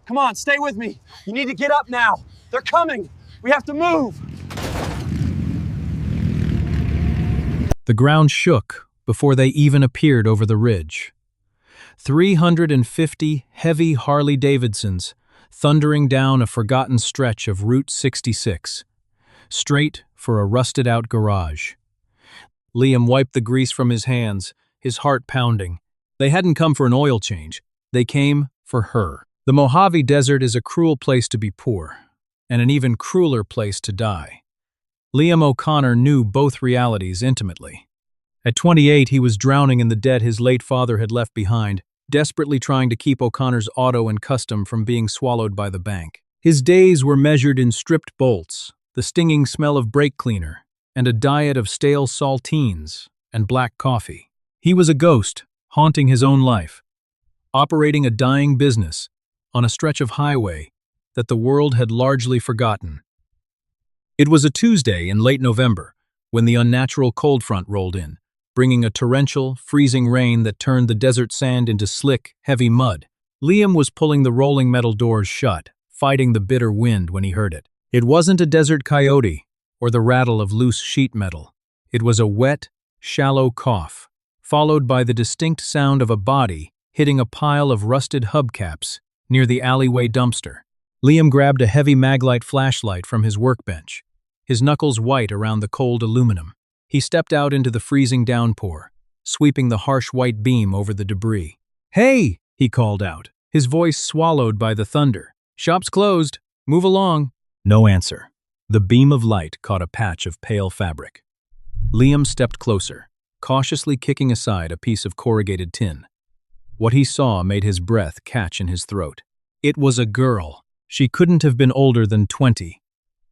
Come on, stay with me. You need to get up now. They're coming. We have to move. The ground shook before they even appeared over the ridge. 350 heavy Harley Davidsons thundering down a forgotten stretch of Route 66, straight for a rusted-out garage. Liam wiped the grease from his hands, his heart pounding. They hadn't come for an oil change. They came for her. The Mojave Desert is a cruel place to be poor, and an even crueler place to die. Liam O'Connor knew both realities intimately. At 28, he was drowning in the debt his late father had left behind, desperately trying to keep O'Connor's auto and custom from being swallowed by the bank. His days were measured in stripped bolts, the stinging smell of brake cleaner, and a diet of stale saltines and black coffee. He was a ghost, haunting his own life, operating a dying business on a stretch of highway that the world had largely forgotten. It was a Tuesday in late November when the unnatural cold front rolled in, bringing a torrential, freezing rain that turned the desert sand into slick, heavy mud. Liam was pulling the rolling metal doors shut, fighting the bitter wind when he heard it. It wasn't a desert coyote or the rattle of loose sheet metal. It was a wet, shallow cough, followed by the distinct sound of a body hitting a pile of rusted hubcaps near the alleyway dumpster. Liam grabbed a heavy Maglite flashlight from his workbench, his knuckles white around the cold aluminum. He stepped out into the freezing downpour, sweeping the harsh white beam over the debris. "Hey!" he called out, his voice swallowed by the thunder. "Shop's closed. Move along." No answer. The beam of light caught a patch of pale fabric. Liam stepped closer, cautiously kicking aside a piece of corrugated tin. What he saw made his breath catch in his throat. It was a girl. She couldn't have been older than 20.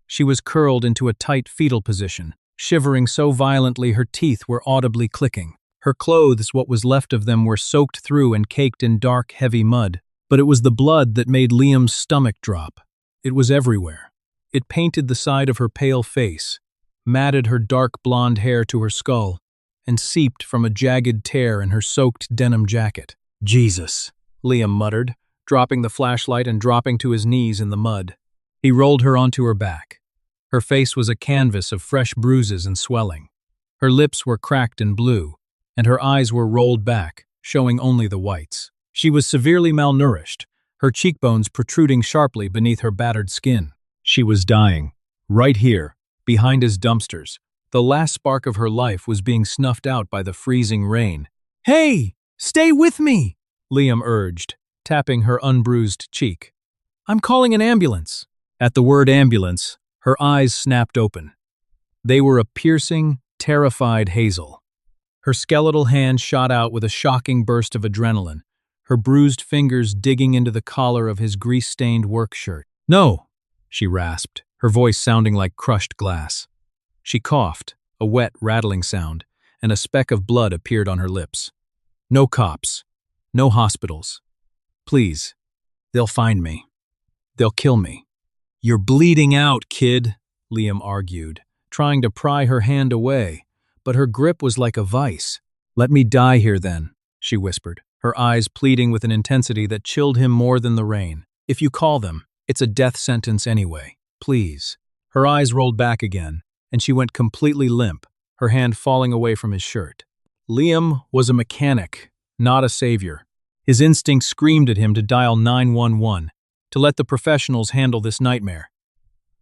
She was curled into a tight fetal position, shivering so violently her teeth were audibly clicking. Her clothes, what was left of them, were soaked through and caked in dark, heavy mud. But it was the blood that made Liam's stomach drop. It was everywhere. It painted the side of her pale face, matted her dark blonde hair to her skull, and seeped from a jagged tear in her soaked denim jacket. "Jesus," Liam muttered, dropping the flashlight and dropping to his knees in the mud. He rolled her onto her back. Her face was a canvas of fresh bruises and swelling. Her lips were cracked and blue, and her eyes were rolled back, showing only the whites. She was severely malnourished, her cheekbones protruding sharply beneath her battered skin. She was dying. Right here, behind his dumpsters. The last spark of her life was being snuffed out by the freezing rain. "Hey, stay with me," Liam urged, tapping her unbruised cheek. "I'm calling an ambulance." At the word ambulance, her eyes snapped open. They were a piercing, terrified hazel. Her skeletal hand shot out with a shocking burst of adrenaline, her bruised fingers digging into the collar of his grease-stained work shirt. "No," she rasped, her voice sounding like crushed glass. She coughed, a wet, rattling sound, and a speck of blood appeared on her lips. "No cops. No hospitals. Please. They'll find me. They'll kill me." "You're bleeding out, kid," Liam argued, trying to pry her hand away, but her grip was like a vice. "Let me die here then," she whispered, her eyes pleading with an intensity that chilled him more than the rain. "If you call them, it's a death sentence anyway. Please." Her eyes rolled back again, and she went completely limp, her hand falling away from his shirt. Liam was a mechanic, not a savior. His instincts screamed at him to dial 911, to let the professionals handle this nightmare.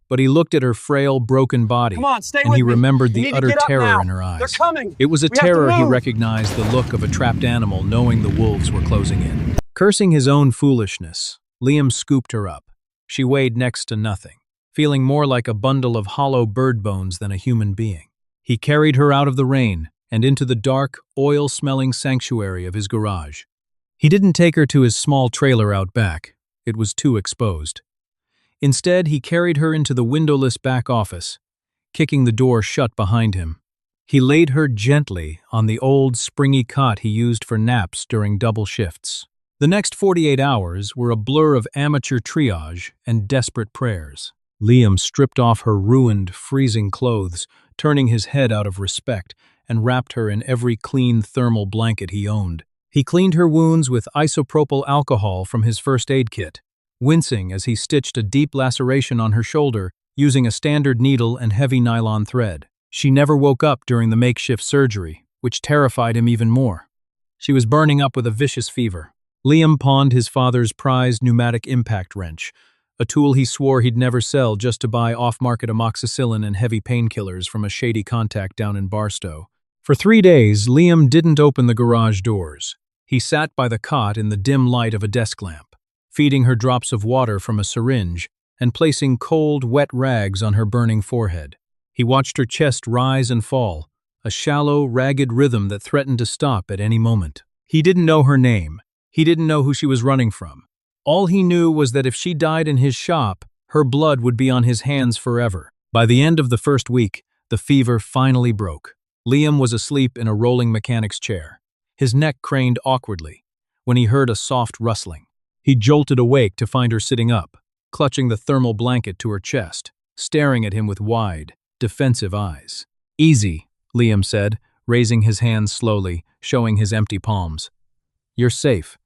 But he looked at her frail, broken body, Come on, stay and with he me. remembered You the need to utter get up terror now. in her eyes. They're coming. It was a We have to terror he move. recognized, the look of a trapped animal knowing the wolves were closing in. Cursing his own foolishness, Liam scooped her up. She weighed next to nothing, feeling more like a bundle of hollow bird bones than a human being. He carried her out of the rain and into the dark, oil-smelling sanctuary of his garage. He didn't take her to his small trailer out back. It was too exposed. Instead, he carried her into the windowless back office, kicking the door shut behind him. He laid her gently on the old, springy cot he used for naps during double shifts. The next 48 hours were a blur of amateur triage and desperate prayers. Liam stripped off her ruined, freezing clothes, turning his head out of respect, and wrapped her in every clean thermal blanket he owned. He cleaned her wounds with isopropyl alcohol from his first aid kit, wincing as he stitched a deep laceration on her shoulder using a standard needle and heavy nylon thread. She never woke up during the makeshift surgery, which terrified him even more. She was burning up with a vicious fever. Liam pawned his father's prized pneumatic impact wrench, a tool he swore he'd never sell just to buy off-market amoxicillin and heavy painkillers from a shady contact down in Barstow. For 3 days, Liam didn't open the garage doors. He sat by the cot in the dim light of a desk lamp, feeding her drops of water from a syringe and placing cold, wet rags on her burning forehead. He watched her chest rise and fall, a shallow, ragged rhythm that threatened to stop at any moment. He didn't know her name. He didn't know who she was running from. All he knew was that if she died in his shop, her blood would be on his hands forever. By the end of the first week, the fever finally broke. Liam was asleep in a rolling mechanic's chair, his neck craned awkwardly, when he heard a soft rustling. He jolted awake to find her sitting up, clutching the thermal blanket to her chest, staring at him with wide, defensive eyes. "Easy," Liam said, raising his hands slowly, showing his empty palms. "You're safe.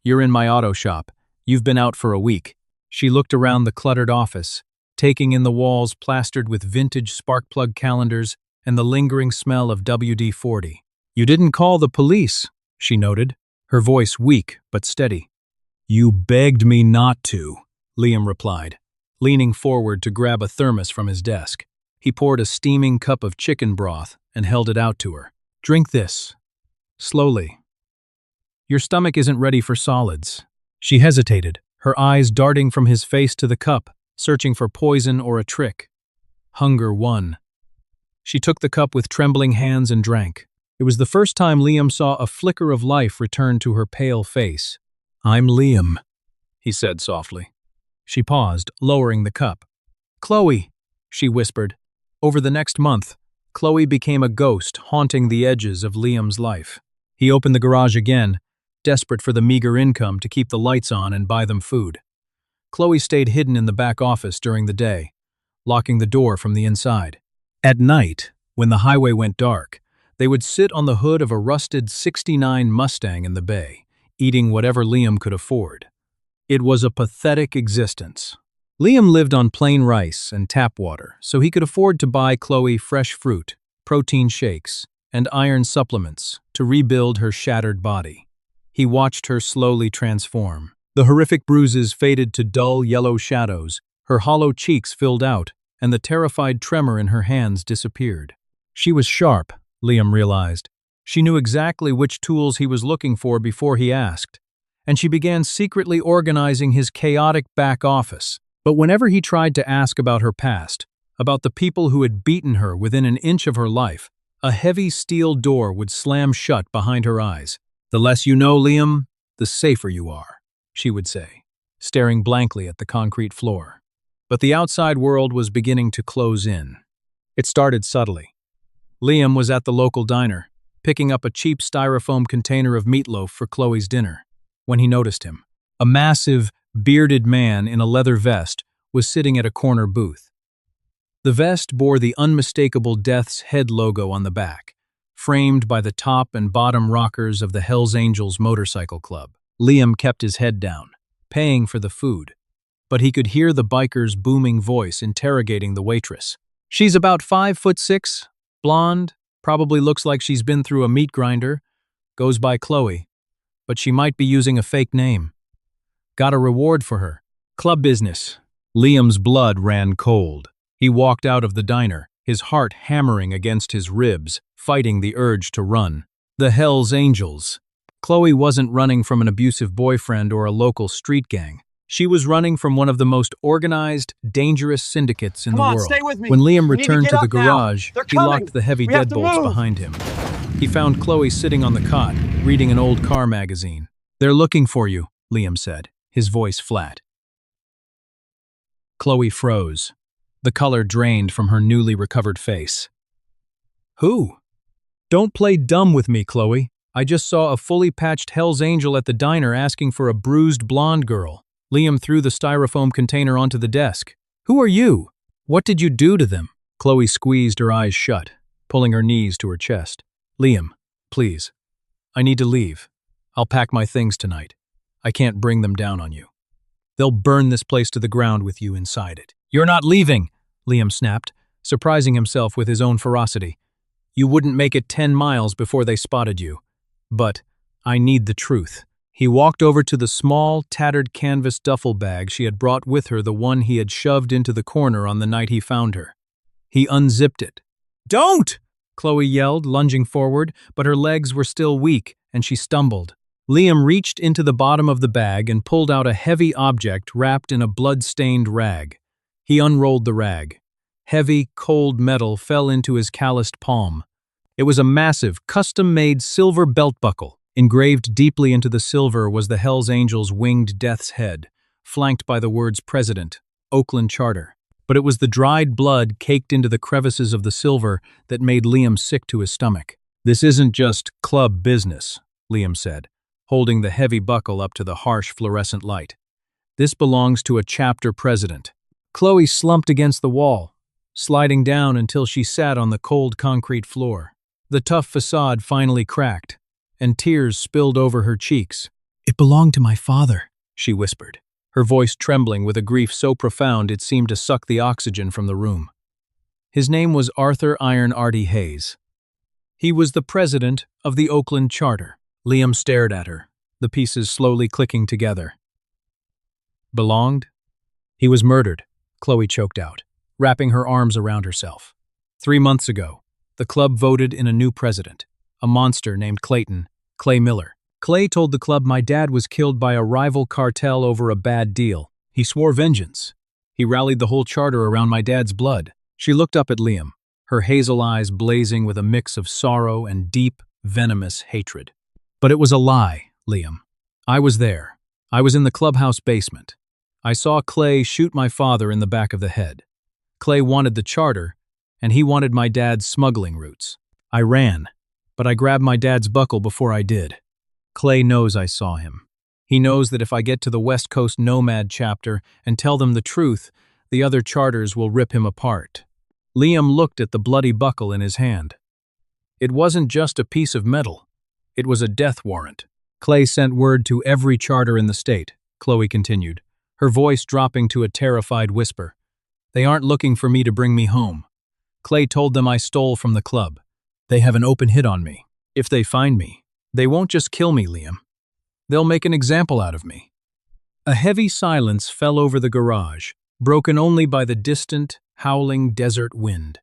You're in my auto shop. You've been out for a week." She looked around the cluttered office, taking in the walls plastered with vintage spark plug calendars and the lingering smell of WD-40. "You didn't call the police," she noted, her voice weak but steady. "You begged me not to," Liam replied, leaning forward to grab a thermos from his desk. He poured a steaming cup of chicken broth and held it out to her. "Drink this. Slowly. Your stomach isn't ready for solids." She hesitated, her eyes darting from his face to the cup, searching for poison or a trick. Hunger won. She took the cup with trembling hands and drank. It was the first time Liam saw a flicker of life return to her pale face. "I'm Liam," he said softly. She paused, lowering the cup. "Chloe," she whispered. Over the next month, Chloe became a ghost haunting the edges of Liam's life. He opened the garage again, desperate for the meager income to keep the lights on and buy them food. Chloe stayed hidden in the back office during the day, locking the door from the inside. At night, when the highway went dark, they would sit on the hood of a rusted '69 Mustang in the bay, eating whatever Liam could afford. It was a pathetic existence. Liam lived on plain rice and tap water, so he could afford to buy Chloe fresh fruit, protein shakes, and iron supplements to rebuild her shattered body. He watched her slowly transform. The horrific bruises faded to dull yellow shadows, her hollow cheeks filled out, and the terrified tremor in her hands disappeared. She was sharp, Liam realized. She knew exactly which tools he was looking for before he asked, and she began secretly organizing his chaotic back office. But whenever he tried to ask about her past, about the people who had beaten her within an inch of her life, a heavy steel door would slam shut behind her eyes. "The less you know, Liam, the safer you are," she would say, staring blankly at the concrete floor. But the outside world was beginning to close in. It started subtly. Liam was at the local diner, picking up a cheap styrofoam container of meatloaf for Chloe's dinner, when he noticed him. A massive, bearded man in a leather vest was sitting at a corner booth. The vest bore the unmistakable Death's Head logo on the back, framed by the top and bottom rockers of the Hells Angels Motorcycle Club. Liam kept his head down, paying for the food, but he could hear the biker's booming voice interrogating the waitress. "She's about 5'6", blonde, probably looks like she's been through a meat grinder, goes by Chloe, but she might be using a fake name. Got a reward for her. Club business." Liam's blood ran cold. He walked out of the diner, his heart hammering against his ribs, fighting the urge to run. The Hells Angels. Chloe wasn't running from an abusive boyfriend or a local street gang. She was running from one of the most organized, dangerous syndicates in the world. Stay with me. When Liam We need to returned get to the up now. garage, They're he coming. locked the heavy We have to deadbolts move. behind him. He found Chloe sitting on the cot, reading an old car magazine. "They're looking for you," Liam said, his voice flat. Chloe froze. The color drained from her newly recovered face. "Who?" "Don't play dumb with me, Chloe. I just saw a fully patched Hell's Angel at the diner asking for a bruised blonde girl." Liam threw the styrofoam container onto the desk. "Who are you? What did you do to them?" Chloe squeezed her eyes shut, pulling her knees to her chest. "Liam, please. I need to leave. I'll pack my things tonight. I can't bring them down on you." They'll burn this place to the ground with you inside it. You're not leaving, Liam snapped, surprising himself with his own ferocity. You wouldn't make it 10 miles before they spotted you. But I need the truth. He walked over to the small, tattered canvas duffel bag she had brought with her, the one he had shoved into the corner on the night he found her. He unzipped it. "Don't!" Chloe yelled, lunging forward, but her legs were still weak, and she stumbled. Liam reached into the bottom of the bag and pulled out a heavy object wrapped in a blood-stained rag. He unrolled the rag. Heavy, cold metal fell into his calloused palm. It was a massive, custom-made silver belt buckle. Engraved deeply into the silver was the Hells Angels' winged death's head, flanked by the words President, Oakland Charter. But it was the dried blood caked into the crevices of the silver that made Liam sick to his stomach. "This isn't just club business," Liam said, holding the heavy buckle up to the harsh fluorescent light. "This belongs to a chapter president." Chloe slumped against the wall, sliding down until she sat on the cold concrete floor. The tough facade finally cracked, and tears spilled over her cheeks. "It belonged to my father," she whispered, her voice trembling with a grief so profound it seemed to suck the oxygen from the room. His name was Arthur Iron Artie Hayes. He was the president of the Oakland Charter. Liam stared at her, the pieces slowly clicking together. "Belonged?" "He was murdered," Chloe choked out, wrapping her arms around herself. 3 months ago, the club voted in a new president, a monster named Clay Miller. Clay told the club my dad was killed by a rival cartel over a bad deal. He swore vengeance. He rallied the whole charter around my dad's blood. She looked up at Liam, her hazel eyes blazing with a mix of sorrow and deep, venomous hatred. "But it was a lie, Liam. I was there. I was in the clubhouse basement. I saw Clay shoot my father in the back of the head. Clay wanted the charter, and he wanted my dad's smuggling routes. I ran, but I grabbed my dad's buckle before I did. Clay knows I saw him. He knows that if I get to the West Coast Nomad chapter and tell them the truth, the other charters will rip him apart." Liam looked at the bloody buckle in his hand. It wasn't just a piece of metal. It was a death warrant. "Clay sent word to every charter in the state," Chloe continued, her voice dropping to a terrified whisper. "They aren't looking for me to bring me home. Clay told them I stole from the club. They have an open hit on me. If they find me, they won't just kill me, Liam. They'll make an example out of me." A heavy silence fell over the garage, broken only by the distant, howling desert wind.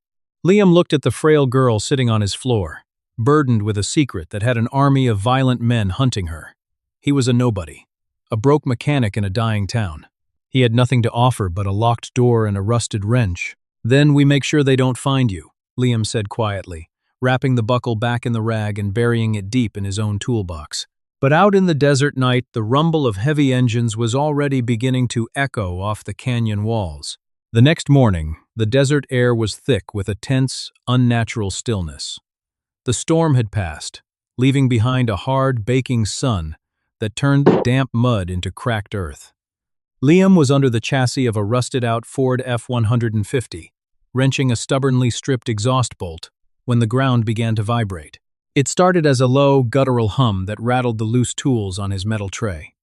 Liam looked at the frail girl sitting on his floor, burdened with a secret that had an army of violent men hunting her. He was a nobody, a broke mechanic in a dying town. He had nothing to offer but a locked door and a rusted wrench. "Then we make sure they don't find you," Liam said quietly, wrapping the buckle back in the rag and burying it deep in his own toolbox. But out in the desert night, the rumble of heavy engines was already beginning to echo off the canyon walls. The next morning, the desert air was thick with a tense, unnatural stillness. The storm had passed, leaving behind a hard, baking sun that turned the damp mud into cracked earth. Liam was under the chassis of a rusted-out Ford F-150, wrenching a stubbornly stripped exhaust bolt when the ground began to vibrate. It started as a low, guttural hum that rattled the loose tools on his metal tray.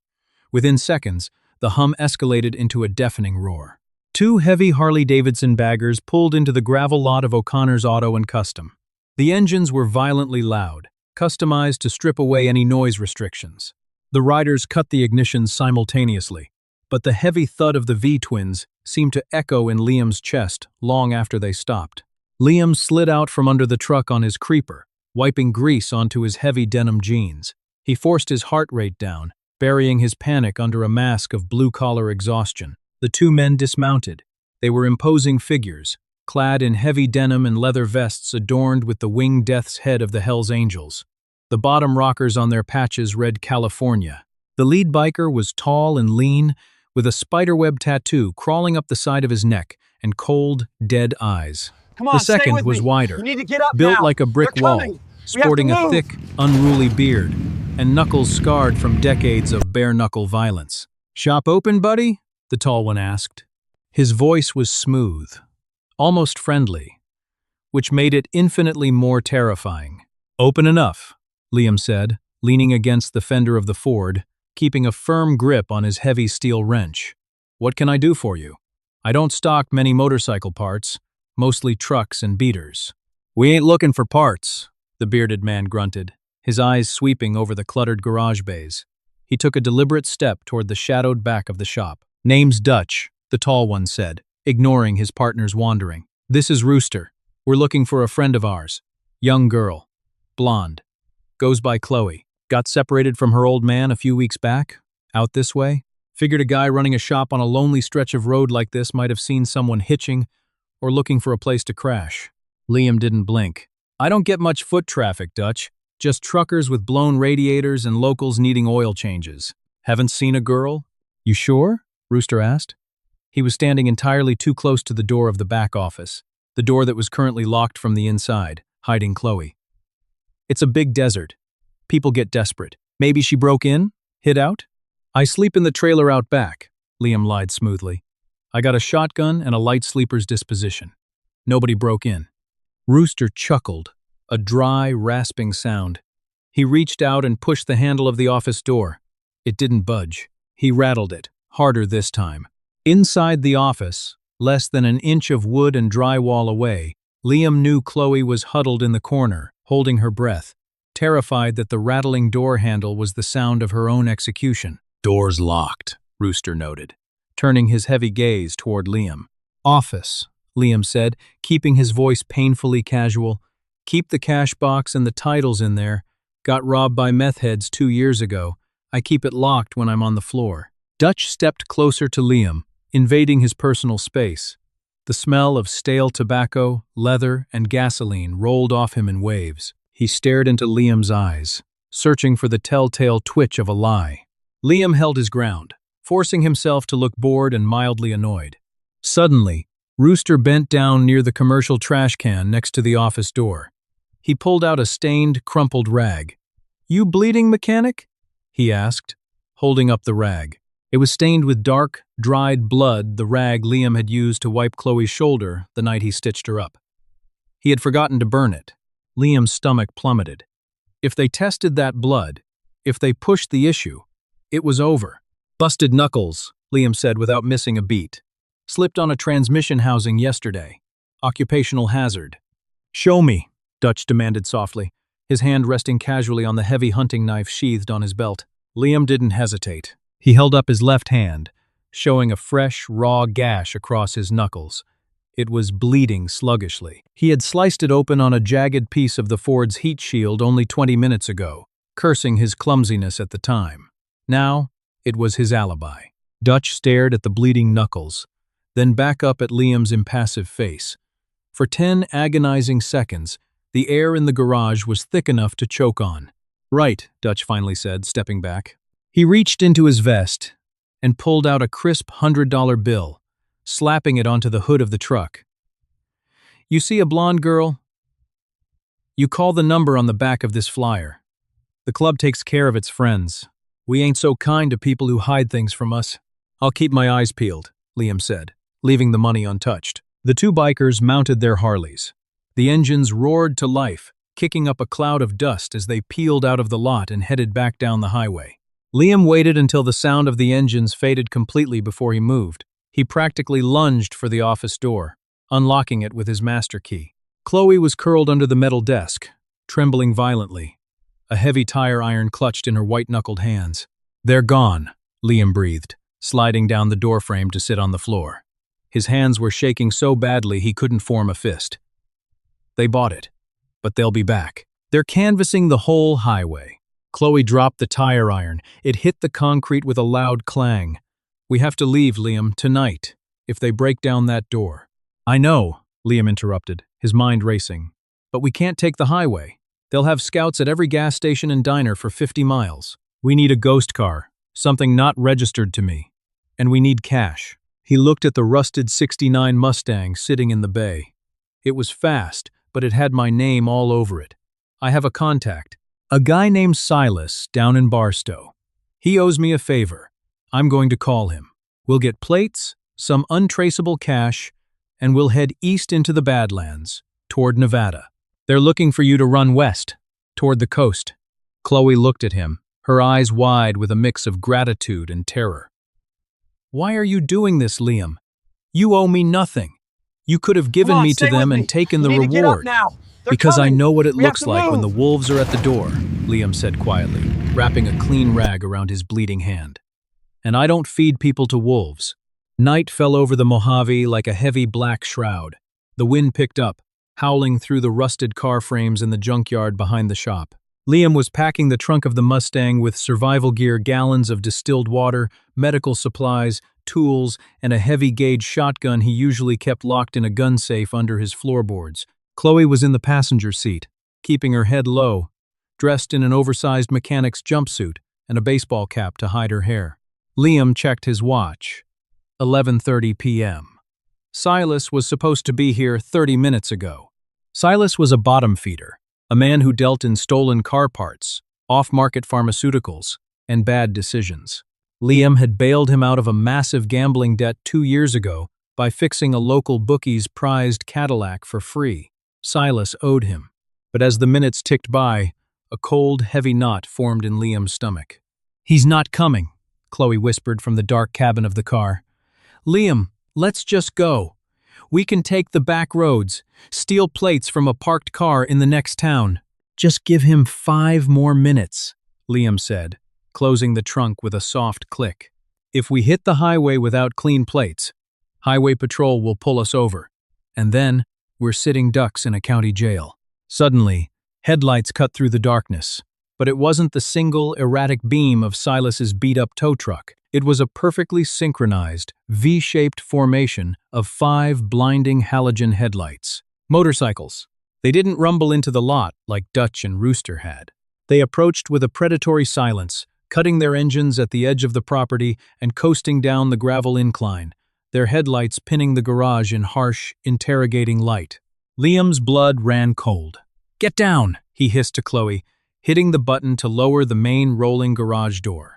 Within seconds, the hum escalated into a deafening roar. 2 heavy Harley-Davidson baggers pulled into the gravel lot of O'Connor's Auto and Custom. The engines were violently loud, customized to strip away any noise restrictions. The riders cut the ignitions simultaneously, but the heavy thud of the V-twins seemed to echo in Liam's chest long after they stopped. Liam slid out from under the truck on his creeper, wiping grease onto his heavy denim jeans. He forced his heart rate down, burying his panic under a mask of blue-collar exhaustion. The 2 men dismounted. They were imposing figures, clad in heavy denim and leather vests adorned with the winged death's head of the Hells Angels. The bottom rockers on their patches read California. The lead biker was tall and lean, with a spiderweb tattoo crawling up the side of his neck and cold, dead eyes. Come on, The second stay with was me. wider, You need to get up built now. like a brick They're wall, coming. We have to sporting a move. thick, unruly beard, and knuckles scarred from decades of bare-knuckle violence. "Shop open, buddy?" the tall one asked. His voice was smooth, almost friendly, which made it infinitely more terrifying. "Open enough," Liam said, leaning against the fender of the Ford, keeping a firm grip on his heavy steel wrench. What can I do for you? I don't stock many motorcycle parts, mostly trucks and beaters. We ain't looking for parts, the bearded man grunted, his eyes sweeping over the cluttered garage bays. He took a deliberate step toward the shadowed back of the shop. Name's Dutch, the tall one said, ignoring his partner's wandering. This is Rooster. We're looking for a friend of ours. Young girl. Blonde. Goes by Chloe. Got separated from her old man a few weeks back. Out this way. Figured a guy running a shop on a lonely stretch of road like this might have seen someone hitching or looking for a place to crash. Liam didn't blink. I don't get much foot traffic, Dutch. Just truckers with blown radiators and locals needing oil changes. Haven't seen a girl? You sure? Rooster asked. He was standing entirely too close to the door of the back office, the door that was currently locked from the inside, hiding Chloe. It's a big desert. People get desperate. Maybe she broke in? Hid out? I sleep in the trailer out back, Liam lied smoothly. I got a shotgun and a light sleeper's disposition. Nobody broke in. Rooster chuckled, a dry, rasping sound. He reached out and pushed the handle of the office door. It didn't budge. He rattled it, harder this time. Inside the office, less than an inch of wood and drywall away, Liam knew Chloe was huddled in the corner, holding her breath, terrified that the rattling door handle was the sound of her own execution. Door's locked, Rooster noted, turning his heavy gaze toward Liam. Office, Liam said, keeping his voice painfully casual. Keep the cash box and the titles in there. Got robbed by meth heads 2 years ago. I keep it locked when I'm on the floor. Dutch stepped closer to Liam, invading his personal space. The smell of stale tobacco, leather, and gasoline rolled off him in waves. He stared into Liam's eyes, searching for the telltale twitch of a lie. Liam held his ground, forcing himself to look bored and mildly annoyed. Suddenly, Rooster bent down near the commercial trash can next to the office door. He pulled out a stained, crumpled rag. "You bleeding, mechanic?" he asked, holding up the rag. It was stained with dark, dried blood, the rag Liam had used to wipe Chloe's shoulder the night he stitched her up. He had forgotten to burn it. Liam's stomach plummeted. If they tested that blood, if they pushed the issue, it was over. Busted knuckles, Liam said without missing a beat. Slipped on a transmission housing yesterday. Occupational hazard. Show me, Dutch demanded softly, his hand resting casually on the heavy hunting knife sheathed on his belt. Liam didn't hesitate. He held up his left hand, showing a fresh, raw gash across his knuckles. It was bleeding sluggishly. He had sliced it open on a jagged piece of the Ford's heat shield only 20 minutes ago, cursing his clumsiness at the time. Now, it was his alibi. Dutch stared at the bleeding knuckles, then back up at Liam's impassive face. For 10 agonizing seconds, the air in the garage was thick enough to choke on. Right, Dutch finally said, stepping back. He reached into his vest and pulled out a crisp $100 bill, slapping it onto the hood of the truck. You see a blonde girl? You call the number on the back of this flyer. The club takes care of its friends. We ain't so kind to people who hide things from us. I'll keep my eyes peeled, Liam said, leaving the money untouched. The two bikers mounted their Harleys. The engines roared to life, kicking up a cloud of dust as they peeled out of the lot and headed back down the highway. Liam waited until the sound of the engines faded completely before he moved. He practically lunged for the office door, unlocking it with his master key. Chloe was curled under the metal desk, trembling violently, a heavy tire iron clutched in her white-knuckled hands. They're gone, Liam breathed, sliding down the doorframe to sit on the floor. His hands were shaking so badly he couldn't form a fist. They bought it, but they'll be back. They're canvassing the whole highway. Chloe dropped the tire iron. It hit the concrete with a loud clang. We have to leave, Liam, tonight, if they break down that door. I know, Liam interrupted, his mind racing. But we can't take the highway. They'll have scouts at every gas station and diner for 50 miles. We need a ghost car, something not registered to me. And we need cash. He looked at the rusted '69 Mustang sitting in the bay. It was fast, but it had my name all over it. I have a contact. A guy named Silas down in Barstow. He owes me a favor. I'm going to call him. We'll get plates, some untraceable cash, and we'll head east into the Badlands, toward Nevada. They're looking for you to run west, toward the coast. Chloe looked at him, her eyes wide with a mix of gratitude and terror. Why are you doing this, Liam? You owe me nothing. You could have Come given on, me to stay with them me. and taken You the need to get up reward. now. They're Because I coming. know what it We have looks to like when the move. wolves are at the door, Liam said quietly, wrapping a clean rag around his bleeding hand. And I don't feed people to wolves. Night fell over the Mojave like a heavy black shroud. The wind picked up, howling through the rusted car frames in the junkyard behind the shop. Liam was packing the trunk of the Mustang with survival gear, gallons of distilled water, medical supplies, tools, and a heavy-gauge shotgun he usually kept locked in a gun safe under his floorboards. Chloe was in the passenger seat, keeping her head low, dressed in an oversized mechanic's jumpsuit and a baseball cap to hide her hair. Liam checked his watch. 11:30 p.m. Silas was supposed to be here 30 minutes ago. Silas was a bottom feeder, a man who dealt in stolen car parts, off-market pharmaceuticals, and bad decisions. Liam had bailed him out of a massive gambling debt 2 years ago by fixing a local bookie's prized Cadillac for free. Silas owed him. But as the minutes ticked by, a cold, heavy knot formed in Liam's stomach. "He's not coming," Chloe whispered from the dark cabin of the car. "Liam, let's just go. We can take the back roads, steal plates from a parked car in the next town." "Just give him 5 more minutes," Liam said, closing the trunk with a soft click. "If we hit the highway without clean plates, Highway Patrol will pull us over, and then we're sitting ducks in a county jail." Suddenly, headlights cut through the darkness, but it wasn't the single, erratic beam of Silas's beat-up tow truck. It was a perfectly synchronized, V-shaped formation of 5 blinding halogen headlights. Motorcycles. They didn't rumble into the lot like Dutch and Rooster had. They approached with a predatory silence, cutting their engines at the edge of the property and coasting down the gravel incline, their headlights pinning the garage in harsh, interrogating light. Liam's blood ran cold. "Get down," he hissed to Chloe, hitting the button to lower the main rolling garage door.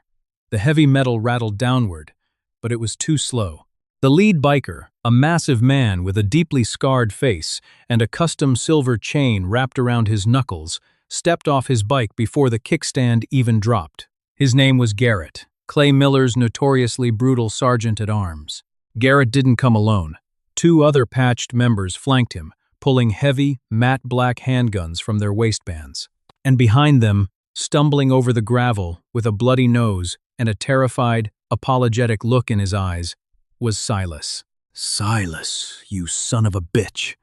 The heavy metal rattled downward, but it was too slow. The lead biker, a massive man with a deeply scarred face and a custom silver chain wrapped around his knuckles, stepped off his bike before the kickstand even dropped. His name was Garrett, Clay Miller's notoriously brutal sergeant-at-arms. Garrett didn't come alone. 2 other patched members flanked him, pulling heavy, matte black handguns from their waistbands. And behind them, stumbling over the gravel with a bloody nose and a terrified, apologetic look in his eyes, was Silas. "Silas, you son of a bitch,"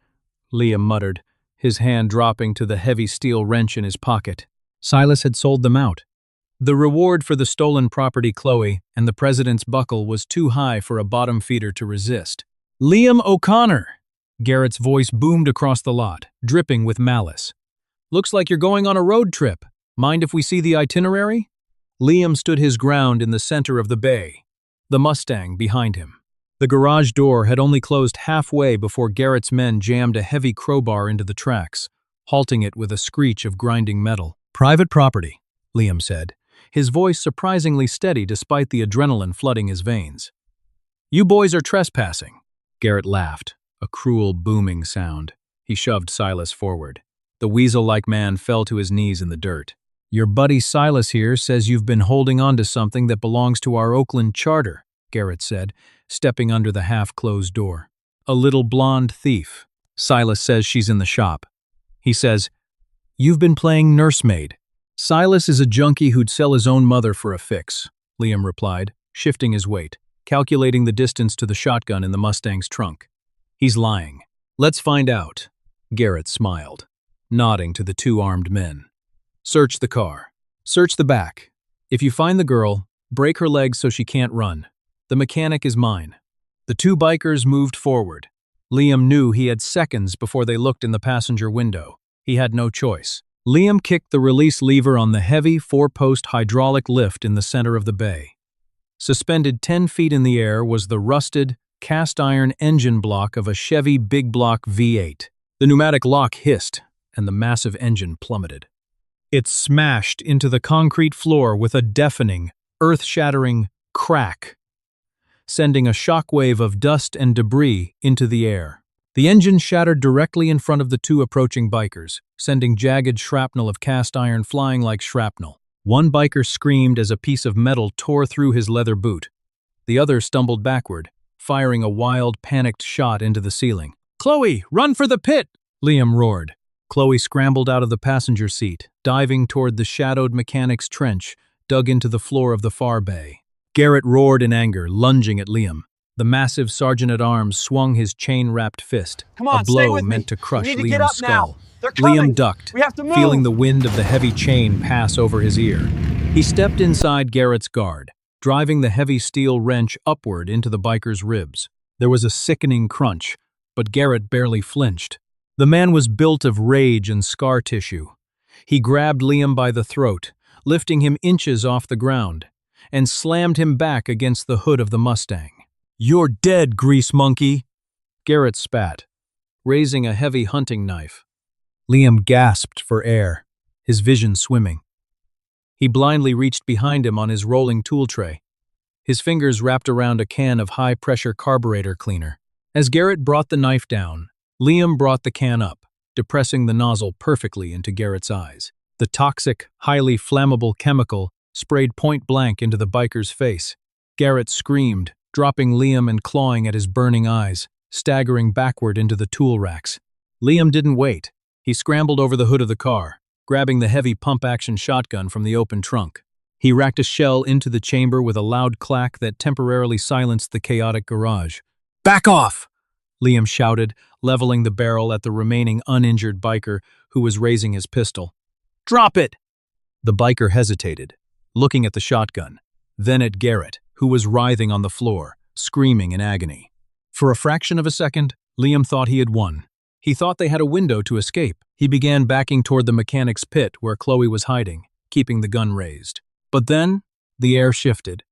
Liam muttered, his hand dropping to the heavy steel wrench in his pocket. Silas had sold them out. The reward for the stolen property, Chloe, and the president's buckle was too high for a bottom feeder to resist. "Liam O'Connor!" Garrett's voice boomed across the lot, dripping with malice. "Looks like you're going on a road trip. Mind if we see the itinerary?" Liam stood his ground in the center of the bay, the Mustang behind him. The garage door had only closed halfway before Garrett's men jammed a heavy crowbar into the tracks, halting it with a screech of grinding metal. "Private property," Liam said, his voice surprisingly steady despite the adrenaline flooding his veins. "You boys are trespassing." Garrett laughed, a cruel, booming sound. He shoved Silas forward. The weasel-like man fell to his knees in the dirt. "Your buddy Silas here says you've been holding on to something that belongs to our Oakland charter," Garrett said, stepping under the half-closed door. "A little blonde thief. Silas says she's in the shop. He says, you've been playing nursemaid." "Silas is a junkie who'd sell his own mother for a fix," Liam replied, shifting his weight, calculating the distance to the shotgun in the Mustang's trunk. "He's lying. Let's find out." Garrett smiled, nodding to the 2 armed men. "Search the car. Search the back. If you find the girl, break her legs so she can't run. The mechanic is mine." The 2 bikers moved forward. Liam knew he had seconds before they looked in the passenger window. He had no choice. Liam kicked the release lever on the heavy 4-post hydraulic lift in the center of the bay. Suspended 10 feet in the air was the rusted, cast-iron engine block of a Chevy Big Block V8. The pneumatic lock hissed, and the massive engine plummeted. It smashed into the concrete floor with a deafening, earth-shattering crack, sending a shockwave of dust and debris into the air. The engine shattered directly in front of the 2 approaching bikers, sending jagged shrapnel of cast iron flying like shrapnel. One biker screamed as a piece of metal tore through his leather boot. The other stumbled backward, firing a wild, panicked shot into the ceiling. "Chloe, run for the pit!" Liam roared. Chloe scrambled out of the passenger seat, diving toward the shadowed mechanic's trench, dug into the floor of the far bay. Garrett roared in anger, lunging at Liam. The massive sergeant-at-arms swung his chain-wrapped fist, Come on, a stay blow with me. meant to crush We need to get Liam's up now. skull. They're coming. Liam ducked, We have to move. feeling the wind of the heavy chain pass over his ear. He stepped inside Garrett's guard, driving the heavy steel wrench upward into the biker's ribs. There was a sickening crunch, but Garrett barely flinched. The man was built of rage and scar tissue. He grabbed Liam by the throat, lifting him inches off the ground, and slammed him back against the hood of the Mustang. "You're dead, grease monkey!" Garrett spat, raising a heavy hunting knife. Liam gasped for air, his vision swimming. He blindly reached behind him on his rolling tool tray, his fingers wrapped around a can of high-pressure carburetor cleaner. As Garrett brought the knife down, Liam brought the can up, depressing the nozzle perfectly into Garrett's eyes. The toxic, highly flammable chemical sprayed point-blank into the biker's face. Garrett screamed, dropping Liam and clawing at his burning eyes, staggering backward into the tool racks. Liam didn't wait. He scrambled over the hood of the car, grabbing the heavy pump-action shotgun from the open trunk. He racked a shell into the chamber with a loud clack that temporarily silenced the chaotic garage. "Back off!" Liam shouted, leveling the barrel at the remaining uninjured biker who was raising his pistol. "Drop it!" The biker hesitated, looking at the shotgun, then at Garrett, who was writhing on the floor, screaming in agony. For a fraction of a second, Liam thought he had won. He thought they had a window to escape. He began backing toward the mechanic's pit where Chloe was hiding, keeping the gun raised. But then, the air shifted.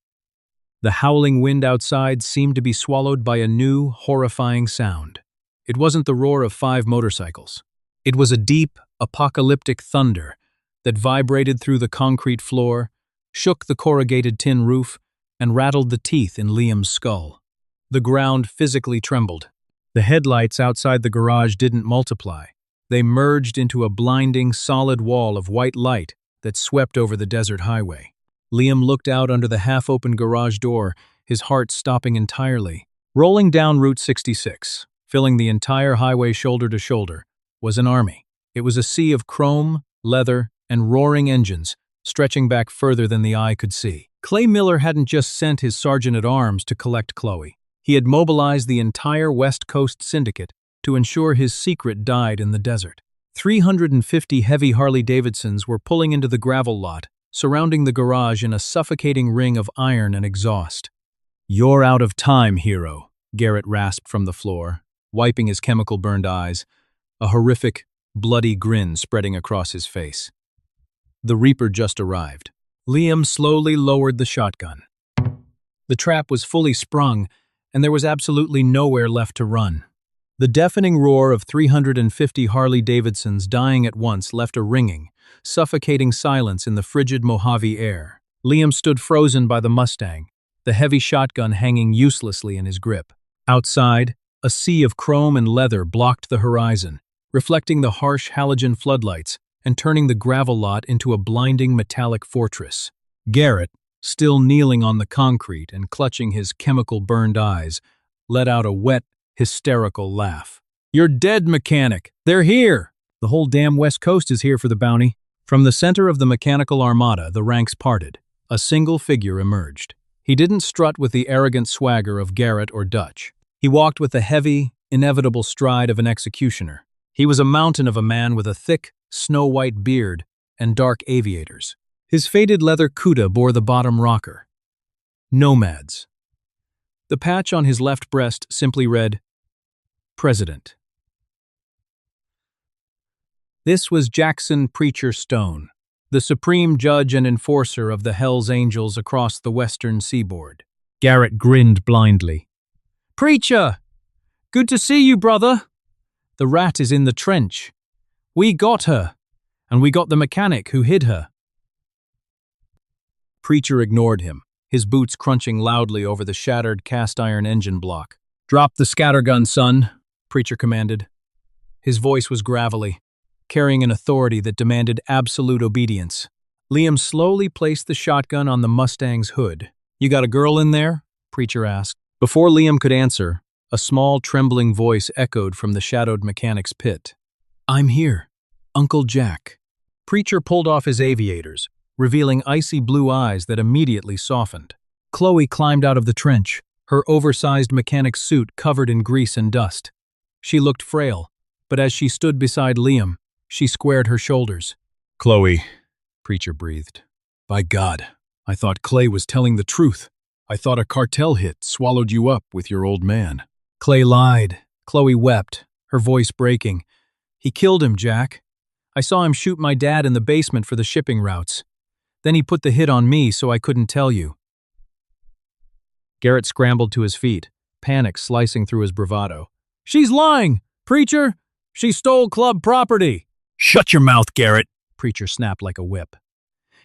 The howling wind outside seemed to be swallowed by a new, horrifying sound. It wasn't the roar of 5 motorcycles. It was a deep, apocalyptic thunder that vibrated through the concrete floor, shook the corrugated tin roof, and rattled the teeth in Liam's skull. The ground physically trembled. The headlights outside the garage didn't multiply. They merged into a blinding, solid wall of white light that swept over the desert highway. Liam looked out under the half-open garage door, his heart stopping entirely. Rolling down Route 66, filling the entire highway shoulder to shoulder, was an army. It was a sea of chrome, leather, and roaring engines, stretching back further than the eye could see. Clay Miller hadn't just sent his sergeant-at-arms to collect Chloe. He had mobilized the entire West Coast syndicate to ensure his secret died in the desert. 350 heavy Harley-Davidsons were pulling into the gravel lot, surrounding the garage in a suffocating ring of iron and exhaust. "You're out of time, hero," Garrett rasped from the floor, wiping his chemical-burned eyes, a horrific, bloody grin spreading across his face. The Reaper just arrived. Liam slowly lowered the shotgun. The trap was fully sprung, and there was absolutely nowhere left to run. The deafening roar of 350 Harley-Davidsons dying at once left a ringing, suffocating silence in the frigid Mojave air. Liam stood frozen by the Mustang, the heavy shotgun hanging uselessly in his grip. Outside, a sea of chrome and leather blocked the horizon, reflecting the harsh halogen floodlights and turning the gravel lot into a blinding metallic fortress. Garrett, still kneeling on the concrete and clutching his chemical-burned eyes, let out a wet, hysterical laugh. "You're dead, mechanic! They're here! The whole damn West Coast is here for the bounty." From the center of the mechanical armada, the ranks parted. A single figure emerged. He didn't strut with the arrogant swagger of Garrett or Dutch. He walked with the heavy, inevitable stride of an executioner. He was a mountain of a man with a thick, snow-white beard and dark aviators. His faded leather cuda bore the bottom rocker. Nomads. The patch on his left breast simply read, President. This was Jackson Preacher Stone, the supreme judge and enforcer of the Hells Angels across the western seaboard. Garrett grinned blindly. "Preacher! Good to see you, brother. The rat is in the trench. We got her, and we got the mechanic who hid her." Preacher ignored him, his boots crunching loudly over the shattered cast-iron engine block. "Drop the scattergun, son," Preacher commanded. His voice was gravelly, carrying an authority that demanded absolute obedience. Liam slowly placed the shotgun on the Mustang's hood. "You got a girl in there?" Preacher asked. Before Liam could answer, a small, trembling voice echoed from the shadowed mechanic's pit. I'm here, Uncle Jack. Preacher pulled off his aviators, revealing icy blue eyes that immediately softened. Chloe climbed out of the trench, her oversized mechanic's suit covered in grease and dust. She looked frail, but as she stood beside Liam, she squared her shoulders. Chloe, Preacher breathed. By God, I thought Clay was telling the truth. I thought a cartel hit swallowed you up with your old man. Clay lied. Chloe wept, her voice breaking. He killed him, Jack. I saw him shoot my dad in the basement for the shipping routes. Then he put the hit on me so I couldn't tell you. Garrett scrambled to his feet, panic slicing through his bravado. She's lying! Preacher! She stole club property! Shut your mouth, Garrett! Preacher snapped like a whip.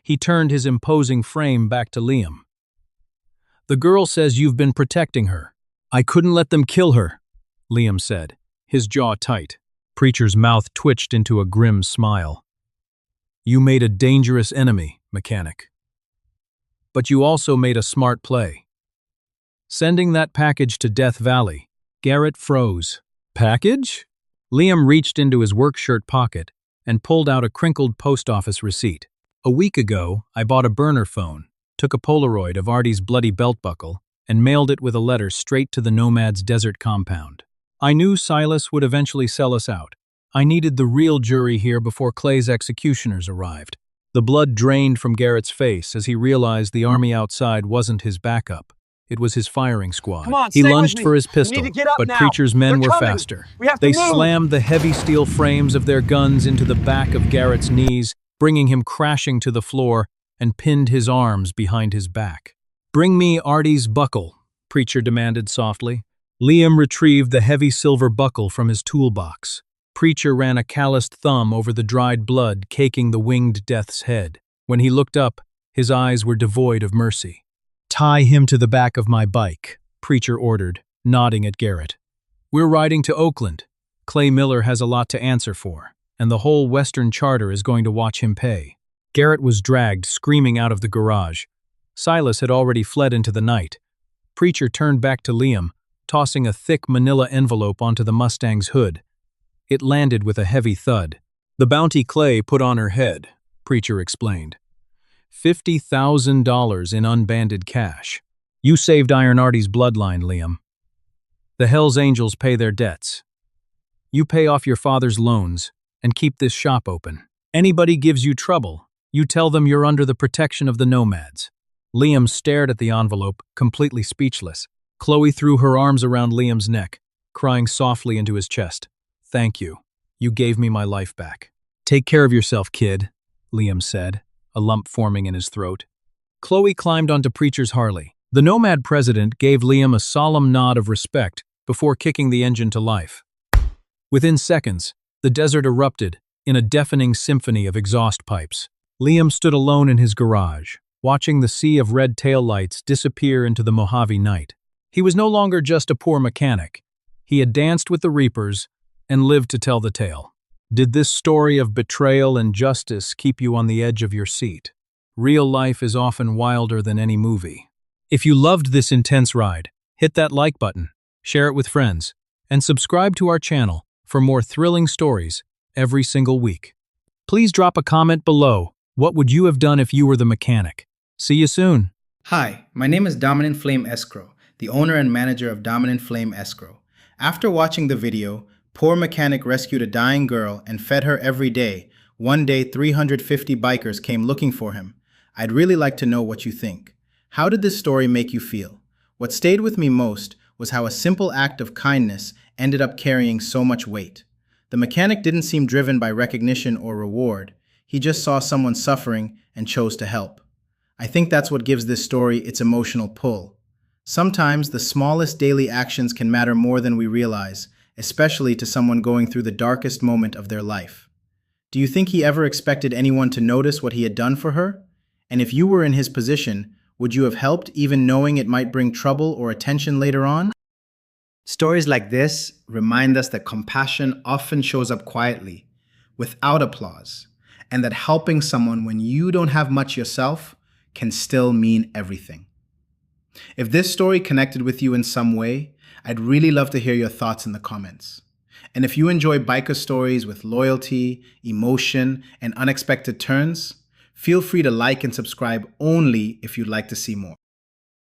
He turned his imposing frame back to Liam. The girl says you've been protecting her. I couldn't let them kill her, Liam said, his jaw tight. Preacher's mouth twitched into a grim smile. You made a dangerous enemy, mechanic. But you also made a smart play. Sending that package to Death Valley, Garrett froze. Package? Liam reached into his work shirt pocket and pulled out a crinkled post office receipt. A week ago, I bought a burner phone, took a Polaroid of Artie's bloody belt buckle, and mailed it with a letter straight to the Nomad's desert compound. I knew Silas would eventually sell us out. I needed the real jury here before Clay's executioners arrived. The blood drained from Garrett's face as he realized the army outside wasn't his backup. It was his firing squad. Come on, He stay lunged with me. for his We pistol, need to get up but now. Preacher's men They're were coming. faster. We have to They move. slammed the heavy steel frames of their guns into the back of Garrett's knees, bringing him crashing to the floor, and pinned his arms behind his back. Bring me Artie's buckle, Preacher demanded softly. Liam retrieved the heavy silver buckle from his toolbox. Preacher ran a calloused thumb over the dried blood caking the winged death's head. When he looked up, his eyes were devoid of mercy. Tie him to the back of my bike, Preacher ordered, nodding at Garrett. We're riding to Oakland. Clay Miller has a lot to answer for, and the whole Western Charter is going to watch him pay. Garrett was dragged, screaming out of the garage. Silas had already fled into the night. Preacher turned back to Liam, tossing a thick manila envelope onto the Mustang's hood. It landed with a heavy thud. The bounty Clay put on her head, Preacher explained. $50,000 in unbanded cash. You saved Iron Artie's bloodline, Liam. The Hells Angels pay their debts. You pay off your father's loans and keep this shop open. Anybody gives you trouble, you tell them you're under the protection of the Nomads. Liam stared at the envelope, completely speechless. Chloe threw her arms around Liam's neck, crying softly into his chest. Thank you. You gave me my life back. Take care of yourself, kid, Liam said, a lump forming in his throat. Chloe climbed onto Preacher's Harley. The Nomad president gave Liam a solemn nod of respect before kicking the engine to life. Within seconds, the desert erupted in a deafening symphony of exhaust pipes. Liam stood alone in his garage, watching the sea of red taillights disappear into the Mojave night. He was no longer just a poor mechanic. He had danced with the Reapers and lived to tell the tale. Did this story of betrayal and justice keep you on the edge of your seat? Real life is often wilder than any movie. If you loved this intense ride, hit that like button, share it with friends, and subscribe to our channel for more thrilling stories every single week. Please drop a comment below. What would you have done if you were the mechanic? See you soon. Hi, my name is Dominant Flame Escrow, the owner and manager of Dominant Flame Escrow. After watching the video, poor mechanic rescued a dying girl and fed her every day. One day, 350 bikers came looking for him. I'd really like to know what you think. How did this story make you feel? What stayed with me most was how a simple act of kindness ended up carrying so much weight. The mechanic didn't seem driven by recognition or reward. He just saw someone suffering and chose to help. I think that's what gives this story its emotional pull. Sometimes the smallest daily actions can matter more than we realize, especially to someone going through the darkest moment of their life. Do you think he ever expected anyone to notice what he had done for her? And if you were in his position, would you have helped even knowing it might bring trouble or attention later on? Stories like this remind us that compassion often shows up quietly, without applause, and that helping someone when you don't have much yourself can still mean everything. If this story connected with you in some way, I'd really love to hear your thoughts in the comments. And if you enjoy biker stories with loyalty, emotion, and unexpected turns, feel free to like and subscribe only if you'd like to see more.